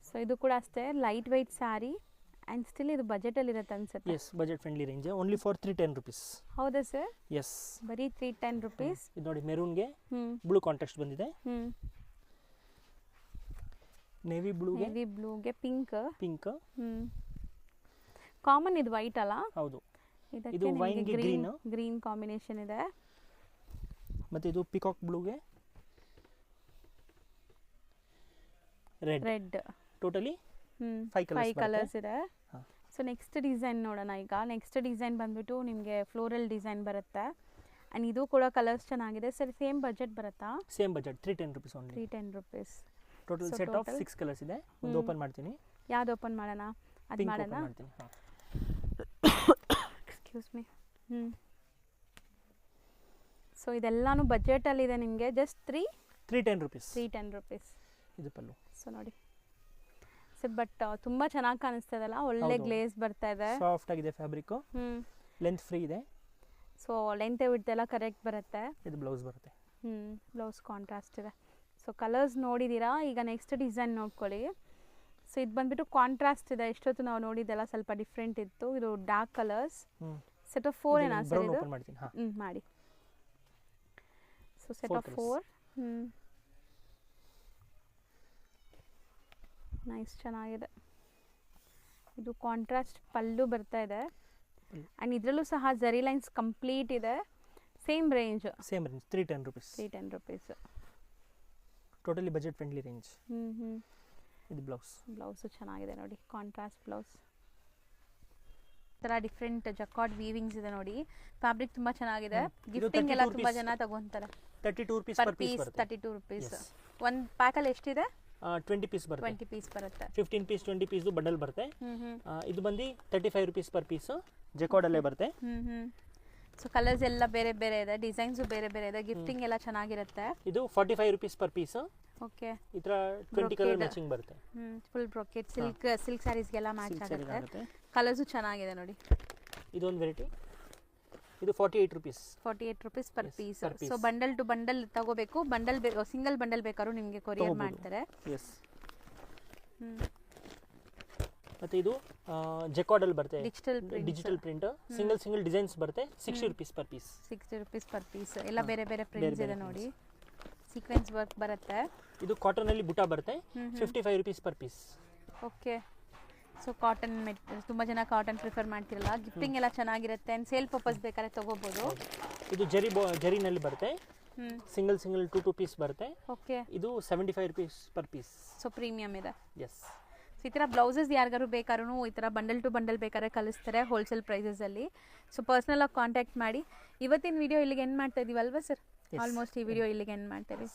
ಸೊ ಇದು ಕೂಡ ಅಷ್ಟೇ light weight saree and still ಇದು ಬಜೆಟಲ್ಲಿ ಇರುತ್ತೆ ಅನ್ಸುತ್ತೆ. Yes, budget friendly range. Only for 310 rupees. ಹೌದಾ ಸರ್? ಎಸ್, ಬರೀ 310 ರುಪೀಸ್. ಇದು ನೋಡಿ ಮೆರೂನ್ಗೆ ಬ್ಲೂ ಕಾಂಟ್ರಾಸ್ಟ್ ಬಂದಿದೆ. ನೇವಿ ಬ್ಲೂಗೆ ಪಿಂಕ್. ಕಾಮನ್ ಇದು ವೈಟ್ ಅಲ್ಲ? ಹೌದು. ಇದು ವೈನ್ಗೆ ಗ್ರೀನ್ ಕಾಂಬಿನೇಷನ್ ಇದೆ. ಮತ್ತೆ ಇದು ಪಿಕಾಕ್ ಬ್ಲೂಗೆ ರೆಡ್. ಟೋಟಲಿ 5 ಕಲರ್ಸ್ ಇದೆ. ಸೊ ನೆಕ್ಸ್ಟ್ ಡಿಸೈನ್ ನೋಡೋಣ ಈಗ. ನೆಕ್ಸ್ಟ್ ಡಿಸೈನ್ ಬಂದ್ಬಿಟ್ಟು ನಿಮಗೆ ಫ್ಲೋರಲ್ ಡಿಸೈನ್ ಬರುತ್ತೆ ಆ್ಯಂಡ್ ಇದು ಕೂಡ ಕಲರ್ಸ್ ಚೆನ್ನಾಗಿದೆ. ಸರ್ ಸೇಮ್ ಬಜೆಟ್ ಬರುತ್ತಾ? Same budget 310 rupees only. 310 rupees. Total set of 6 colours ಇದೆ. ಒಂದು ಓಪನ್ ಮಾಡ್ತೀನಿ. ಯಾವ್ದು ಓಪನ್ ಮಾಡೋಣ? ಅದು ಮಾಡೋಣ. Excuse me. ಸೊ ಇದೆಲ್ಲಾನು ಬಜೆಟಲ್ಲಿದೆ ನಿಮಗೆ. Just 310 rupees. 310 ರುಪೀಸ್. ಇದು ಪಲ್ಲು. ಸೊ ನೋಡಿ ಸರ್, ಬಟ್ ತುಂಬ ಚೆನ್ನಾಗಿ ಕಾಣಿಸ್ತಾ ಇದೆಲ್ಲ. ಒಳ್ಳೆ ಗ್ಲೇಸ್ ಬರ್ತಾ ಇದೆ. ಸಾಫ್ಟ್ ಆಗಿದೆ ಫ್ಯಾಬ್ರಿಕ್. ಲೆಂತ್ ಫ್ರೀ ಇದೆ. ಸೊ ಲೆಂತ್ ವಿಡ್ತ್ ಎಲ್ಲ ಕರೆಕ್ಟ್ ಬರುತ್ತೆ. ಇದು ಬ್ಲೌಸ್ ಬರುತ್ತೆ. ಬ್ಲೌಸ್ ಕಾಂಟ್ರಾಸ್ಟ್ ಇದೆ. ಸೊ ಕಲರ್ಸ್ ನೋಡಿದ್ದೀರಾ. ಈಗ ನೆಕ್ಸ್ಟ್ ಡಿಸೈನ್ ನೋಡ್ಕೊಳ್ಳಿ. ಸೊ ಇದು ಬಂದ್ಬಿಟ್ಟು ಕಾಂಟ್ರಾಸ್ಟ್ ಇದೆ. ಎಷ್ಟೊತ್ತು ನಾವು ನೋಡಿದ್ದೆಲ್ಲ ಸ್ವಲ್ಪ ಡಿಫ್ರೆಂಟ್ ಇತ್ತು. ಇದು ಡಾರ್ಕ್ ಕಲರ್ಸ್. ಸೆಟ್ ಆಫ್ 4 ಏನಾ ಸರ್ ಇದು? ಮಾಡಿ. So set of 4. ನೈಸ್, ಚೆನ್ನಾಗಿದೆ. ಇದು ಕಾಂಟ್ರಾಸ್ಟ್ ಪಲ್ಲು ಬರ್ತಾ ಇದೆ ಆ್ಯಂಡ್ ಇದರಲ್ಲೂ ಸಹ ಜರಿ ಲೈನ್ಸ್ ಕಂಪ್ಲೀಟ್ ಇದೆ. Same range 310 rupees. 310 rupees. Totally budget friendly range. ಇದು ಬ್ಲೌಸು ಚೆನ್ನಾಗಿದೆ ನೋಡಿ, ಕಾಂಟ್ರಾಸ್ಟ್ ಬ್ಲೌಸ್. ಥರ ಡಿಫ್ರೆಂಟ್ ಜಕಾರ್ಡ್ ವೀವಿಂಗ್ಸ್ ಇದೆ ನೋಡಿ. ಫ್ಯಾಬ್ರಿಕ್ ತುಂಬ ಚೆನ್ನಾಗಿದೆ. ಇದು ಗಿಫ್ಟಿಂಗ್ ಎಲ್ಲ 32 ತುಂಬ ಜನ ತಗೊಂತಾರೆ. 32 rupees per per piece piece ಬರುತ್ತೆ. 32 ರುಪೀಸ್. Yes. ಒಂದು ಪ್ಯಾಕಲ್ಲಿ ಎಷ್ಟಿದೆ? 20 ಪೀಸ್ ಬರುತ್ತೆ. 20 ಪೀಸ್ ಬರುತ್ತೆ. 15 ಪೀಸ್ 20 ಪೀಸ್ ಬಂಡಲ್ ಬರುತ್ತೆ. ಹ್ಞೂ ಇದು ಬಂದು 35 rupees per piece ಜಕಾರ್ಡ್ ಅಲ್ಲೇ ಬರುತ್ತೆ. ಹ್ಞೂ ಸೊ ಕಲರ್ಸ್ ಎಲ್ಲ ಬೇರೆ ಬೇರೆ ಇದೆ, ಡಿಸೈನ್ಸು ಬೇರೆ ಬೇರೆ ಇದೆ, ಗಿಫ್ಟಿಂಗ್ ಎಲ್ಲ ಚೆನ್ನಾಗಿರುತ್ತೆ. ಇದು 45 rupees per piece. ಓಕೆ. ಈ ಥರ 20 ಕಲರ್ ಮ್ಯಾಚಿಂಗ್ ಬರುತ್ತೆ. ಫುಲ್ ಬ್ರೊಕೆಟ್ ಸಿಲ್ಕ್ ಸ್ಯಾರೀಸ್ಗೆಲ್ಲ ಮ್ಯಾಚ್ Silk saree ಆಗುತ್ತೆ. ಆಗುತ್ತೆ. ಕಲರ್ಸು ಚೆನ್ನಾಗಿದೆ ನೋಡಿ. ಇದೊಂದು ವೆರೈಟಿ. ಇದು 48 rupees. 48 rupees per Yes, piece. per piece. So bundle to bundle ತಗೋಬೇಕು, ಬಂಡಲ್ ಸಿಂಗಲ್ ಬಂಡಲ್ ಬೇಕಾದ್ರೂ ನಿಮಗೆ ಕೊರಿಯರ್ ತಗೋಬೋದು. ಮಾಡ್ತಾರೆ. ಎಸ್. ಮತ್ತೆ ಇದು ಜಕಾರ್ಡ್ ಅಲ್ಲಿ ಬರುತ್ತೆ. ಡಿಜಿಟಲ್ ಪ್ರಿಂಟ್ ಸಿಂಗಲ್ ಡಿಸೈನ್ಸ್ ಬರುತ್ತೆ. 60 rupees per piece. 60 rupees per piece. ಎಲ್ಲ ಬೇರೆ ಬೇರೆ ಪ್ರಿಂಟ್ಸ್ ಇದೆ ನೋಡಿ. ಸೀಕ್ವೆನ್ಸ್ ವರ್ಕ್ ಬರುತ್ತೆ. ಇದು ಕಾಟನ್ ಅಲ್ಲಿ ಬುಟ್ಟ ಬರುತ್ತೆ. 55 rupees per piece. Okay. So cotton ತುಂಬ ಜನ ಕಾಟನ್ ಪ್ರಿಫರ್ ಮಾಡ್ತಿರಲ್ಲ, ಗಿಫ್ಟಿಂಗ್ ಎಲ್ಲ ಚೆನ್ನಾಗಿರುತ್ತೆ. ಆ್ಯಂಡ್ ಸೇಲ್ ಪರ್ಪಸ್ ಬೇಕಾದ್ರೆ ತಗೋಬೋದು. ಇದು ಜರಿನಲ್ಲಿ ಬರುತ್ತೆ. ಸಿಂಗಲ್ 2 ಪೀಸ್ ಬರುತ್ತೆ. ಓಕೆ. ಇದು 75 rupees per piece. So premium ಇದೆ. ಎಸ್. ಸೊ ಈ ಥರ ಬ್ಲೌಸಸ್ ಯಾರಿಗಾರು ಬೇಕಾದ್ರೂ ಈ ಥರ ಬಂಡಲ್ ಟು ಬಂಡಲ್ ಬೇಕಾದ್ರೆ ಕಳಿಸ್ತಾರೆ ಹೋಲ್ಸೇಲ್ ಪ್ರೈಸಸಲ್ಲಿ. ಸೊ ಪರ್ಸ್ನಲಾಗಿ ಕಾಂಟ್ಯಾಕ್ಟ್ ಮಾಡಿ. ಇವತ್ತಿನ ವಿಡಿಯೋ ಇಲ್ಲಿಗೆ ಎಂಡ್ ಮಾಡ್ತಾ ಇದೀವಿ ಅಲ್ವಾ ಸರ್? ಆಲ್ಮೋಸ್ಟ್ ಈ ವಿಡಿಯೋ ಇಲ್ಲಿಗೆ ಎಂಡ್ ಮಾಡ್ತೀವಿ.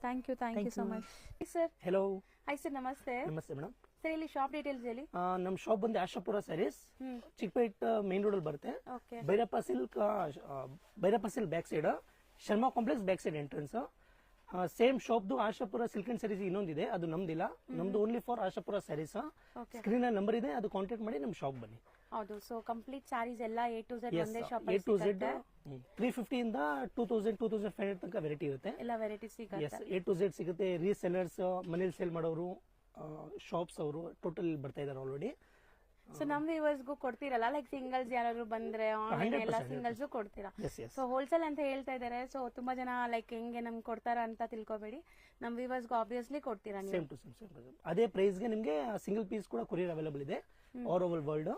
Thank you so much sir. Hello. Hi sir, ನಮಸ್ತೆ. ನಮಸ್ತೆ ಮೇಡಮ್. ಸರ್ ಇಲ್ಲಿ ಶಾಪ್ ಡೀಟೇಲ್ಸ್ ಹೇಳಿ. ನಮ್ಮ ಶಾಪ್ ಬಂದು ಆಶಾಪುರ ಸ್ಯಾರೀಸ್, ಚಿಕ್ಕಪೇಟ್ ಮೇನ್ ರೋಡ್ ಅಲ್ಲಿ ಬರುತ್ತೆ. Okay. Bhyrappa silk back side, Sharma complex back side entrance. Same ಶಾಪ್ದು ಆಶಾಪುರ ಸಿಲ್ಕ್ ಅಂಡ್ ಸ್ಯಾರೀಸ್ ಇನ್ನೊಂದಿದೆ, ಅದು ನಮ್ದಿಲ್ಲ. ನಮ್ದು only for Ashapura saris. Screen number ಇದೆ, ಅದು ಕಾಂಟ್ಯಾಕ್ಟ್ ಮಾಡಿ ನಮ್ಮ ಶಾಪ್ ಬನ್ನಿ. ಹೌದು. ಸೊ ಕಂಪ್ಲೀಟ್ ಸ್ಯಾರೀಸ್ ಎಲ್ಲ A to Z ಒಂದೇ ಶಾಪ್ A to Z 350 ಇಂದ 2000 2500 ತನಕ ವೆರೈಟಿ ಇರುತ್ತೆ. ಎಲ್ಲ ವೆರೈಟಿ ಸಿಗುತ್ತೆ. A to Z ಸಿಗುತ್ತೆ. ರೀಸೆಲ್ಲರ್ಸ್, ಮನೇಲಿ ಸೇಲ್ ಮಾಡೋರು, ಶಾಪ್ಸ್ ಅವರು ಟೋಟಲ್ ಬರ್ತಾ ಇದ್ದಾರೆ ಆಲ್ರೆಡಿ. ಸೊ ನಮ್ಮ ವ್ಯೂವರ್ಸ್ಗೂ ಕೊಡ್ತೀರಲ್ಲ, ಲೈಕ್ ಸಿಂಗಲ್ಸ್ ಯಾರಾದ್ರು ಬಂದ್ರೆ ಆನ್ಲೈನ್ ಎಲ್ಲ ಸಿಂಗಲ್ಸು ಕೊಡ್ತೀರಾ? ಸೊ ಹೋಲ್ಸೇಲ್ ಅಂತ ಹೇಳ್ತಾ ಇದ್ದಾರೆ. ಸೊ ತುಂಬಾ ಜನ ಲೈಕ್ ಹೆಂಗೆ ನಮ್ಗೆ ಕೊಡ್ತಾರ ಅಂತ ತಿಳ್ಕೊಬೇಡಿ, ನಮ್ಮ ವ್ಯೂವರ್ಸ್ಗೂ ಆಬ್ವಿಯಸ್ಲಿ ಕೊಡ್ತೀರಾ ನೀವು. ಸೇಮ್ ಟು ಸೇಮ್ ಅದೇ ಪ್ರೈಸ್ಗೆ ನಿಮಗೆ ಸಿಂಗಲ್ ಪೀಸ್ ಕೂಡ ಕೊರಿಯರ್ ಅವೈಲೇಬಲ್ ಇದೆ all over world.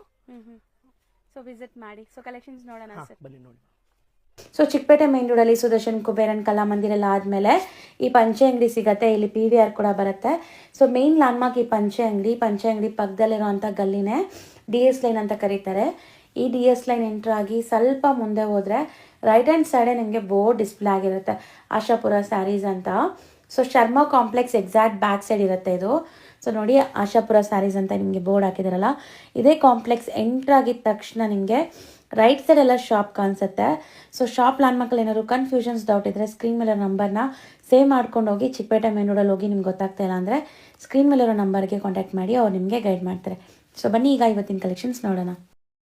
So visit ಮಾಡಿ. ಸೊ ಕಲೆಕ್ಷನ್ಸ್ ನೋಡೋಣ ಸರ್, ಬನ್ನಿ ನೋಡಿ. ಸೊ ಚಿಕ್ಕಪೇಟೆ ಮೇನ್ ರೋಡಲ್ಲಿ ಸುದರ್ಶನ್ ಕುಬೇರನ್ ಕಲಾಮಂದಿರ ಎಲ್ಲ ಆದಮೇಲೆ ಈ ಪಂಚೆ ಅಂಗಡಿ ಸಿಗುತ್ತೆ. ಇಲ್ಲಿ PVR ಕೂಡ ಬರುತ್ತೆ. ಸೊ ಮೇನ್ ಲ್ಯಾಂಡ್ಮಾರ್ಕ್ ಈ ಪಂಚೆ ಅಂಗಡಿ ಪಕ್ಕದಲ್ಲಿರುವಂಥ ಗಲ್ಲಿನೇ DS ಲೈನ್ ಅಂತ ಕರೀತಾರೆ. ಈ DS ಲೈನ್ ಎಂಟ್ರ್ ಆಗಿ ಸ್ವಲ್ಪ ಮುಂದೆ ಹೋದರೆ ರೈಟ್ ಹ್ಯಾಂಡ್ ಸೈಡೇ ನಿಮಗೆ ಬೋರ್ಡ್ ಡಿಸ್ಪ್ಲೇ ಆಗಿರುತ್ತೆ, ಆಶಾಪುರ ಸ್ಯಾರೀಸ್ ಅಂತ. So Sharma complex exact back side ಇರುತ್ತೆ ಇದು. ಸೊ ನೋಡಿ, ಆಶಾಪುರ ಸ್ಯಾರೀಸ್ ಅಂತ ನಿಮಗೆ ಬೋರ್ಡ್ ಹಾಕಿದಾರಲ್ಲ, ಇದೇ ಕಾಂಪ್ಲೆಕ್ಸ್ ಎಂಟ್ರ್ ಆಗಿದ ತಕ್ಷಣ ನಿಮಗೆ ರೈಟ್ ಸೈಡ್ ಎಲ್ಲ ಶಾಪ್ ಕಾಣಿಸುತ್ತೆ. ಸೊ ಶಾಪ್ ಲ್ಯಾಂಡ್ಮಾರ್ಕಲ್ಲಿ ಏನಾದ್ರು ಕನ್ಫ್ಯೂಷನ್ಸ್ ಡೌಟ್ ಇದ್ದರೆ ಸ್ಕ್ರೀನ್ ಮೇಲೆ ನಂಬರ್ನ ಸೇವ್ ಮಾಡ್ಕೊಂಡು ಹೋಗಿ. ಚಿಕ್ಕಪೇಟೆ ಮೇನ್ ರೋಡಲ್ಲಿ ಹೋಗಿ ನಿಮ್ಗೆ ಗೊತ್ತಾಗ್ತಾ ಇಲ್ಲ ಅಂದರೆ ಸ್ಕ್ರೀನ್ ಮೇಲಿರೋ ನಂಬರ್ಗೆ ಕಾಂಟ್ಯಾಕ್ಟ್ ಮಾಡಿ, ಅವ್ರು ನಿಮಗೆ ಗೈಡ್ ಮಾಡ್ತಾರೆ. ಸೊ ಬನ್ನಿ ಈಗ ಇವತ್ತಿನ ಕಲೆಕ್ಷನ್ಸ್ ನೋಡೋಣ.